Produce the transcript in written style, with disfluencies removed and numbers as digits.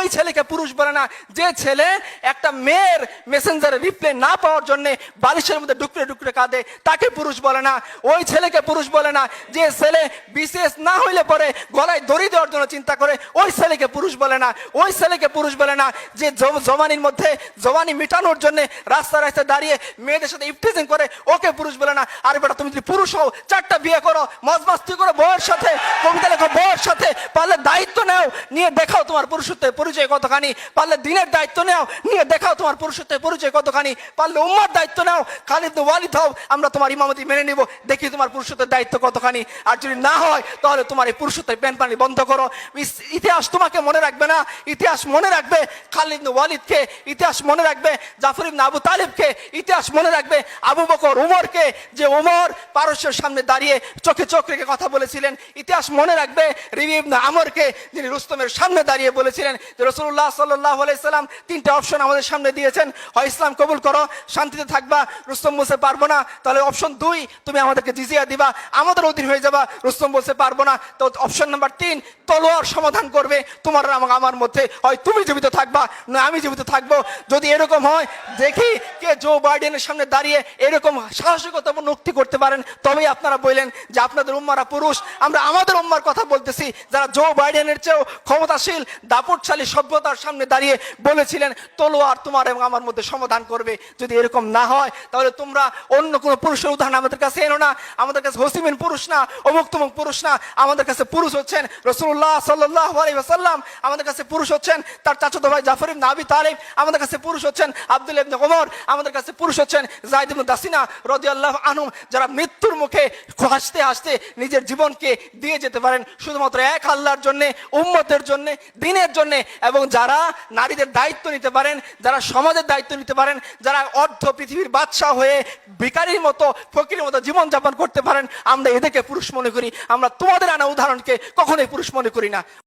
ওই ছেলেকে পুরুষ বলে না। যে ছেলে একটা মেয়ের মেসেঞ্জারে রিপ্লাই না পাওয়ার জন্য বালিশের মধ্যে ডুকরে ডুকরে কাঁদে তাকে পুরুষ বলে না। ওই ছেলেকে পুরুষ বলে না। যে ছেলে বিশেষ না হইলে পরে গলায় দড়ি দেওয়ার জন্য চিন্তা করে ওই ছেলেকে পুরুষ বলে না। ওই ছেলেকে পুরুষ বলে না। যে জওয়ানির মধ্যে জওয়ানি মিটানোর জন্য রাস্তায় রাস্তায় দাঁড়িয়ে মেয়েদের সাথে ইফটিজিং করে ওকে পুরুষ বলে না। আর বেটা তুমি যদি পুরুষ হও 4টা বিয়ে করো, মজমাস্তি করো বউয়ের সাথে, কবিতা লেখো বউয়ের সাথে, পারলে দায়িত্ব নাও, নিয়ে দেখাও তোমার পুরুষত্বের পরিচয় কতখানি। পারলে দিনের দায়িত্ব নাও, নিয়ে দেখাও তোমার পুরুষত্বের পরিচয় কতখানি। পারলে উম্মার দায়িত্ব নাও, খালিদ ওয়ালিদ হও, আমরা তোমার ইমামতি মেনে নিব, দেখি তোমার পুরুষত্বের দায়িত্ব কতখানি। আর যদি না হয় তাহলে তোমার এই পুরুষত্বের প্যান পানি বন্ধ করো। ইতিহাস তোমাকে মনে রাখবে না, ইতিহাস মনে রাখবে খালিদ ওয়ালিদকে, ইতিহাস মনে রাখবে জাফর ইবনে আবু তালিবকে, ইতিহাস মনে রাখবে আবু বকর উমরকে, যে উমর পারস্যের সামনে দাঁড়িয়ে চোখে চোখ রেখে কথা বলেছিলেন। ইতিহাস মনে রাখবে রিবি ইবনে আমরকে, যিনি রুস্তমের সামনে দাঁড়িয়ে বলেছিলেন যে রাসূলুল্লাহ সাল্লাল্লাহু আলাইহি সাল্লাম 3টা অপশন আমাদের সামনে দিয়েছেন, হয় ইসলাম কবুল করো শান্তিতে থাকবা, রুস্তম বলতে পারবো না, তাহলে অপশন 2 তুমি আমাদেরকে জিজিয়া দিবা, আমাদের অধীন হয়ে যাবা। রুস্তম বলতে পারবো না, তো অপশন নাম্বার 3 তলোয়ার সমাধান করবে তোমার আমার মধ্যে, হয় তুমি জীবিত থাকবা না আমি জীবিত থাকবো। যদি এরকম হয় দেখি কে জো বাইডেনের সামনে দাঁড়িয়ে এরকম সাহসিকতাপূর্ণ উক্তি করতে পারেন, তবেই আপনারা বললেন যে আপনাদের উম্মারা পুরুষ। আমরা আমাদের উম্মার কথা বলতেছি, যারা জো বাইডেনের চেয়েও ক্ষমতাশীল দাপটশালী সভ্যতার সামনে দাঁড়িয়ে বলেছিলেন তলোয়ার তোমার এবং আমার মধ্যে সমাধান করবে। যদি এরকম না হয় তাহলে তোমরা অন্য কোনো পুরুষের উদাহরণ আমাদের কাছে এনো না। আমাদের কাছে হোসিমিন পুরুষ না, অমুক তমুক পুরুষ না, আমাদের কাছে পুরুষ হচ্ছেন রাসূলুল্লাহ সাল্লাল্লাহু আলাইহি ওয়াসাল্লাম, আমাদের কাছে পুরুষ হচ্ছেন তার চাচাতো ভাই জাফর ইবনে আবি তালিব, আমাদের কাছে পুরুষ হচ্ছেন আব্দুল্লাহ ইবনে ওমর, আমাদের কাছে পুরুষ হচ্ছেন যায়েদ ইবনে দাসিনা রাদিয়াল্লাহু আনহু, যারা মৃত্যুর মুখে হাসতে হাসতে নিজের জীবনকে দিয়ে যেতে পারেন শুধুমাত্র এক আল্লাহর জন্য, উম্মতের জন্য, দ্বীনের জন্য, এবং যারা নারীদের দায়িত্ব নিতে পারেন, যারা সমাজের দায়িত্ব নিতে পারেন, যারা অর্ধ পৃথিবীর বাদশাহ হয়ে ভিখারির মতো ফকিরের মতো জীবনযাপন করতে পারেন, আমরা এদেরকে পুরুষ মনে করি। আমরা তোমাদের আনা উদাহরণকে কখনোই পুরুষ মনে করি না।